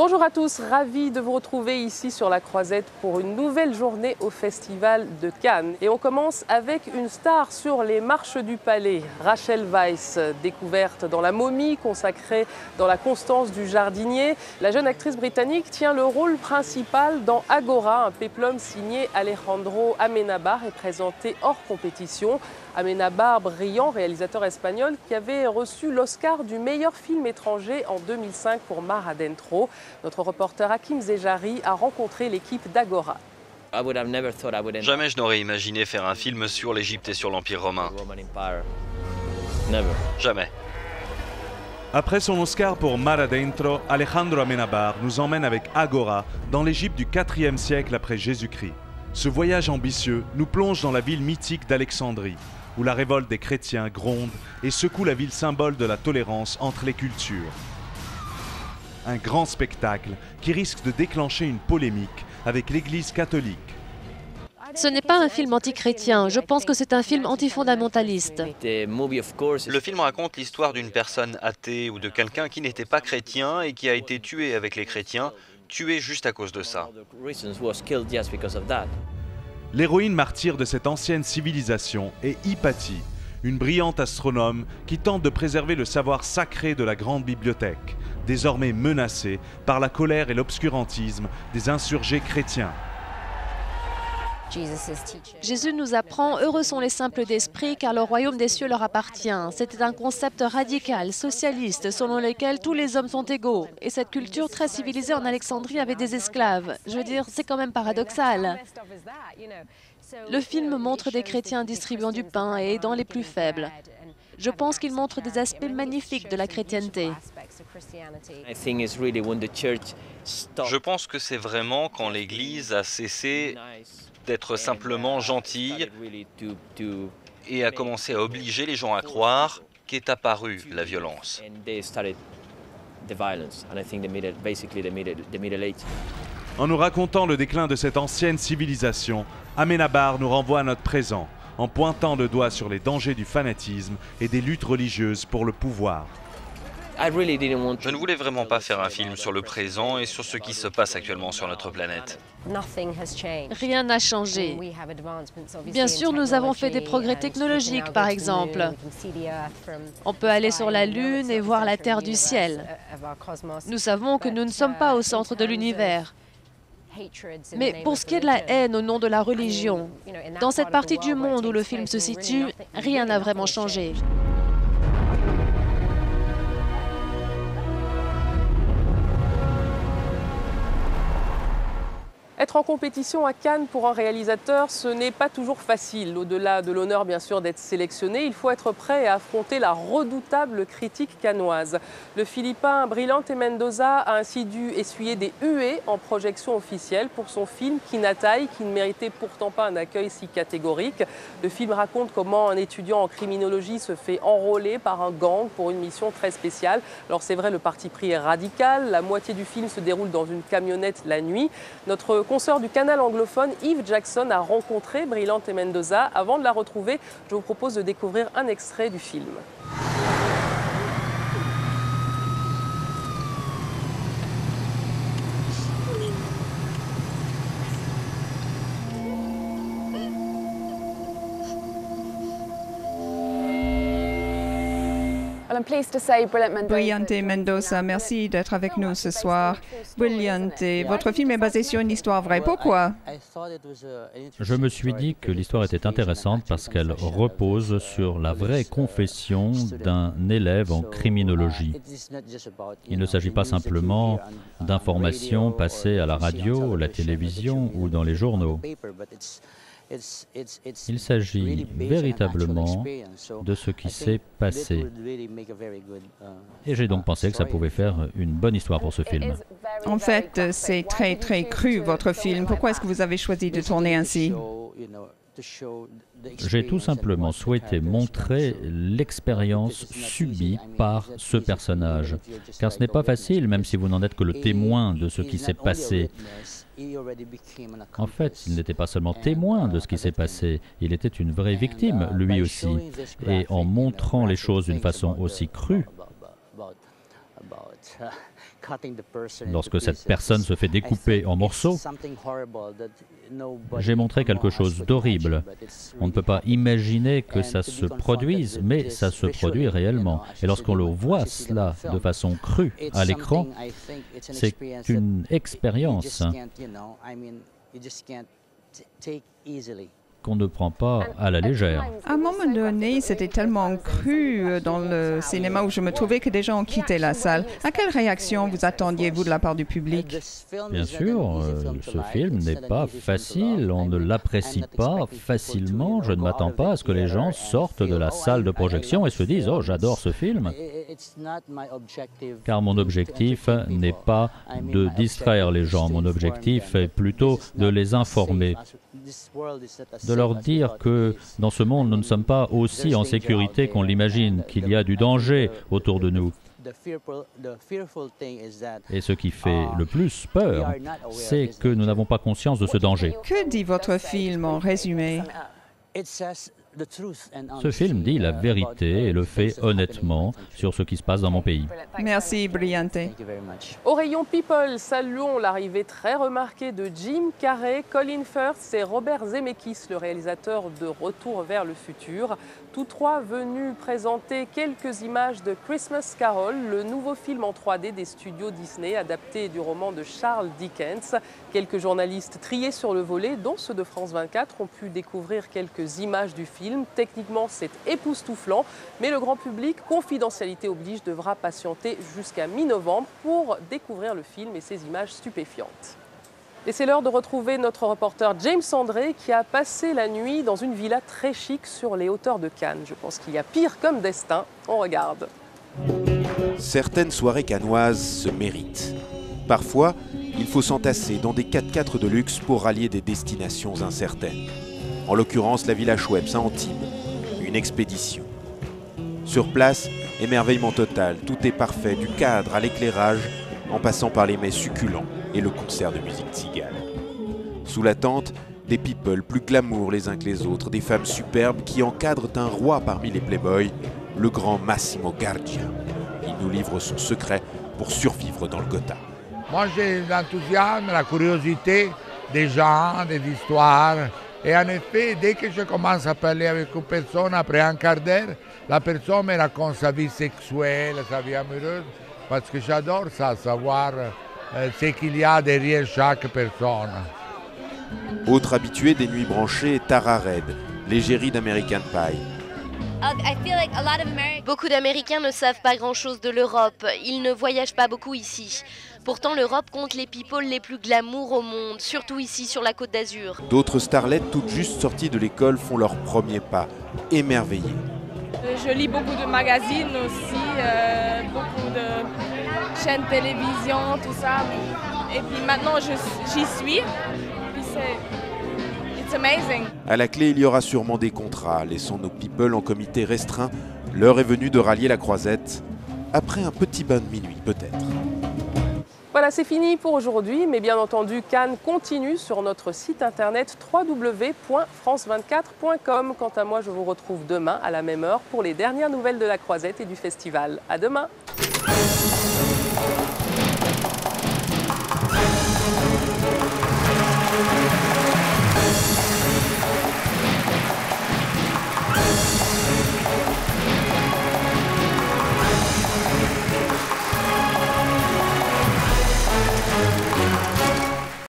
Bonjour à tous, ravi de vous retrouver ici sur la Croisette pour une nouvelle journée au Festival de Cannes. Et on commence avec une star sur les marches du Palais, Rachel Weisz, découverte dans La Momie, consacrée dans La Constance du jardinier. La jeune actrice britannique tient le rôle principal dans Agora, un péplum signé Alejandro Amenábar et présenté hors compétition. Amenábar, brillant réalisateur espagnol qui avait reçu l'Oscar du meilleur film étranger en 2005 pour Mar Adentro. Notre reporter Hakim Zejari a rencontré l'équipe d'Agora. Jamais je n'aurais imaginé faire un film sur l'Égypte et sur l'Empire romain. Jamais. Après son Oscar pour Mar Adentro, Alejandro Amenábar nous emmène avec Agora dans l'Égypte du IVe siècle après Jésus-Christ. Ce voyage ambitieux nous plonge dans la ville mythique d'Alexandrie, où la révolte des chrétiens gronde et secoue la ville symbole de la tolérance entre les cultures. Un grand spectacle qui risque de déclencher une polémique avec l'Église catholique. Ce n'est pas un film anti-chrétien, je pense que c'est un film antifondamentaliste. Le film raconte l'histoire d'une personne athée ou de quelqu'un qui n'était pas chrétien et qui a été tué avec les chrétiens, tué juste à cause de ça. L'héroïne martyre de cette ancienne civilisation est Hypatie, une brillante astronome qui tente de préserver le savoir sacré de la grande bibliothèque, désormais menacée par la colère et l'obscurantisme des insurgés chrétiens. Jésus nous apprend « Heureux sont les simples d'esprit, car le royaume des cieux leur appartient ». C'était un concept radical, socialiste, selon lequel tous les hommes sont égaux. Et cette culture très civilisée en Alexandrie avait des esclaves. Je veux dire, c'est quand même paradoxal. Le film montre des chrétiens distribuant du pain et aidant les plus faibles. Je pense qu'il montre des aspects magnifiques de la chrétienté. Je pense que c'est vraiment quand l'Église a cessé d'être simplement gentille et a commencé à obliger les gens à croire qu'est apparue la violence. En nous racontant le déclin de cette ancienne civilisation, Amenábar nous renvoie à notre présent, en pointant le doigt sur les dangers du fanatisme et des luttes religieuses pour le pouvoir. Je ne voulais vraiment pas faire un film sur le présent et sur ce qui se passe actuellement sur notre planète. Rien n'a changé. Bien sûr, nous avons fait des progrès technologiques, par exemple. On peut aller sur la Lune et voir la Terre du ciel. Nous savons que nous ne sommes pas au centre de l'univers. Mais pour ce qui est de la haine au nom de la religion, dans cette partie du monde où le film se situe, rien n'a vraiment changé. Être en compétition à Cannes pour un réalisateur, ce n'est pas toujours facile. Au-delà de l'honneur, bien sûr, d'être sélectionné, il faut être prêt à affronter la redoutable critique cannoise. Le Philippin Brilante Mendoza a ainsi dû essuyer des huées en projection officielle pour son film Kinatay, qui ne méritait pourtant pas un accueil si catégorique. Le film raconte comment un étudiant en criminologie se fait enrôler par un gang pour une mission très spéciale. Alors c'est vrai, le parti pris est radical. La moitié du film se déroule dans une camionnette la nuit. Notre consoeur du canal anglophone Yves Jackson a rencontré Brilante Mendoza. Avant de la retrouver, je vous propose de découvrir un extrait du film. Brilante Mendoza, merci d'être avec nous ce soir. Brilante, votre film est basé sur une histoire vraie. Pourquoi? Je me suis dit que l'histoire était intéressante parce qu'elle repose sur la vraie confession d'un élève en criminologie. Il ne s'agit pas simplement d'informations passées à la radio, la télévision ou dans les journaux. Il s'agit véritablement de ce qui s'est passé. Et j'ai donc pensé que ça pouvait faire une bonne histoire pour ce film. En fait, c'est très, très cru, votre film. Pourquoi est-ce que vous avez choisi de tourner ainsi? J'ai tout simplement souhaité montrer l'expérience subie par ce personnage. Car ce n'est pas facile, même si vous n'en êtes que le témoin de ce qui s'est passé. En fait, il n'était pas seulement témoin de ce qui s'est passé, il était une vraie victime, lui aussi. Et en montrant les choses d'une façon aussi crue, Lorsque cette personne se fait découper en morceaux, j'ai montré quelque chose d'horrible. On ne peut pas imaginer que ça se produise, mais ça se produit réellement. Et lorsqu'on le voit cela de façon crue à l'écran, c'est une expérience qu'on ne prend pas à la légère. À un moment donné, c'était tellement cru dans le cinéma où je me trouvais que des gens ont quitté la salle. À quelle réaction vous attendiez-vous de la part du public? Bien sûr, ce film n'est pas facile, on ne l'apprécie pas facilement. Je ne m'attends pas à ce que les gens sortent de la salle de projection et se disent « Oh, j'adore ce film !» Car mon objectif n'est pas de distraire les gens, mon objectif est plutôt de les informer, de leur dire que dans ce monde, nous ne sommes pas aussi en sécurité qu'on l'imagine, qu'il y a du danger autour de nous. Et ce qui fait le plus peur, c'est que nous n'avons pas conscience de ce danger. Que dit votre film en résumé? Ce film dit la vérité et le fait honnêtement sur ce qui se passe dans mon pays. Merci, Brillante. Au rayon People, saluons l'arrivée très remarquée de Jim Carrey, Colin Firth et Robert Zemeckis, le réalisateur de Retour vers le futur. Tous trois venus présenter quelques images de Christmas Carol, le nouveau film en 3D des studios Disney, adapté du roman de Charles Dickens. Quelques journalistes triés sur le volet, dont ceux de France 24, ont pu découvrir quelques images du film. Techniquement, c'est époustouflant, mais le grand public, confidentialité oblige, devra patienter jusqu'à mi-novembre pour découvrir le film et ses images stupéfiantes. Et c'est l'heure de retrouver notre reporter James André qui a passé la nuit dans une villa très chic sur les hauteurs de Cannes. Je pense qu'il y a pire comme destin. On regarde. Certaines soirées cannoises se méritent. Parfois, il faut s'entasser dans des 4x4 de luxe pour rallier des destinations incertaines. En l'occurrence, la Villa Schweppes à Antibes, une expédition. Sur place, émerveillement total, tout est parfait, du cadre à l'éclairage, en passant par les mets succulents et le concert de musique tzigane. Sous la tente, des people plus glamour les uns que les autres, des femmes superbes qui encadrent un roi parmi les playboys, le grand Massimo Gardia. Il nous livre son secret pour survivre dans le Gotha. Moi j'ai l'enthousiasme, la curiosité des gens, des histoires. Et en effet, dès que je commence à parler avec une personne, après un quart d'heure, la personne me raconte sa vie sexuelle, sa vie amoureuse, parce que j'adore ça, savoir ce qu'il y a derrière chaque personne. Autre habitué des nuits branchées, Tara Reid, l'égérie d'American Pie. Beaucoup d'Américains ne savent pas grand-chose de l'Europe. Ils ne voyagent pas beaucoup ici. Pourtant, l'Europe compte les people les plus glamour au monde, surtout ici sur la Côte d'Azur. D'autres starlettes toutes juste sorties de l'école font leurs premiers pas, émerveillées. Je lis beaucoup de magazines aussi, beaucoup de chaînes télévision, tout ça. Et puis maintenant, j'y suis. Puis it's amazing. À la clé, il y aura sûrement des contrats. Laissons nos people en comité restreint. L'heure est venue de rallier la croisette. Après un petit bain de minuit, peut-être. Voilà, c'est fini pour aujourd'hui, mais bien entendu, Cannes continue sur notre site internet www.france24.com. Quant à moi, je vous retrouve demain à la même heure pour les dernières nouvelles de la Croisette et du festival. À demain!